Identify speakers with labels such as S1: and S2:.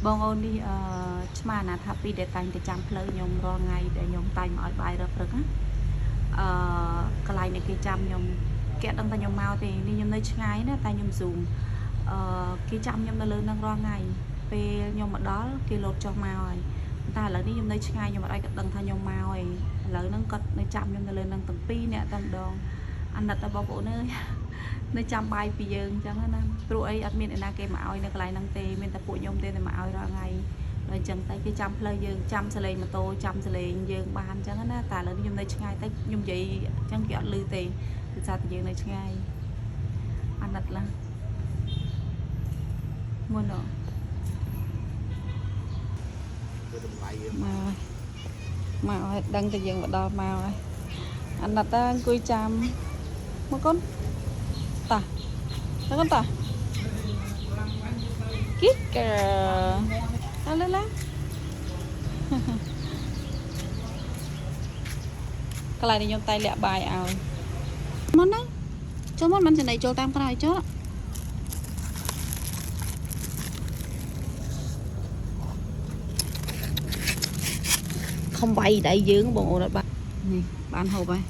S1: បងអូននេះឆ្មាណាថាពីដែលតាំងទៅចាំផ្លូវខ្ញុំរាល់ថ្ងៃដែលខ្ញុំតាំងមកឲ្យបាយរកព្រឹកណាកន្លែងនេះគេចាំខ្ញុំគេដឹងថាខ្ញុំមកទេនេះខ្ញុំនៅឆ្ងាយណាតែខ្ញុំ zoom គេចាំខ្ញុំនៅលើនឹងរាល់ថ្ងៃពេលខ្ញុំមកដល់គេលោតចុះមកហើយតែឥឡូវនេះខ្ញុំនៅឆ្ងាយខ្ញុំអត់ឲ្យគាត់ដឹងថាខ្ញុំមកហើយឥឡូវហ្នឹងគាត់នៅចាំខ្ញុំនៅលើនឹងទាំងពីរអ្នកតែម្ដងអាណិតដល់បងប្អូនអើយនៅចាំបាយពីយើងអញ្ចឹងណាព្រោះអីអត់មានអ្នកណាគេមកឲ្យនៅកន្លែងហ្នឹងទេមានតែពួកខ្ញុំទេតែមកឲ្យរាល់ថ្ងៃហើយអញ្ចឹងតែគេចាំផ្លូវយើងចាំសលេងម៉ូតូចាំសលេងយើងបានអញ្ចឹងណាតែឥឡូវនេះខ្ញុំនៅឆ្ងាយតែខ្ញុំនិយាយអញ្ចឹងគេអត់ឮទេគឺថាតែយើងនៅឆ្ងាយអាណិតឡាមុនមកឲ្យដឹងតែយើងមកដល់មកហើយអាណិតតែអង្គុយចាំមកកូនតាកូនតាគីកអើឡាកន្លែងនេះខ្ញុំតែលាក់បាយឲ្យមកណាចូលមកមិនចំណៃចូលតាមក្រោយចូលkhông bay đại dương bọn ôn bạn này bạn hộp này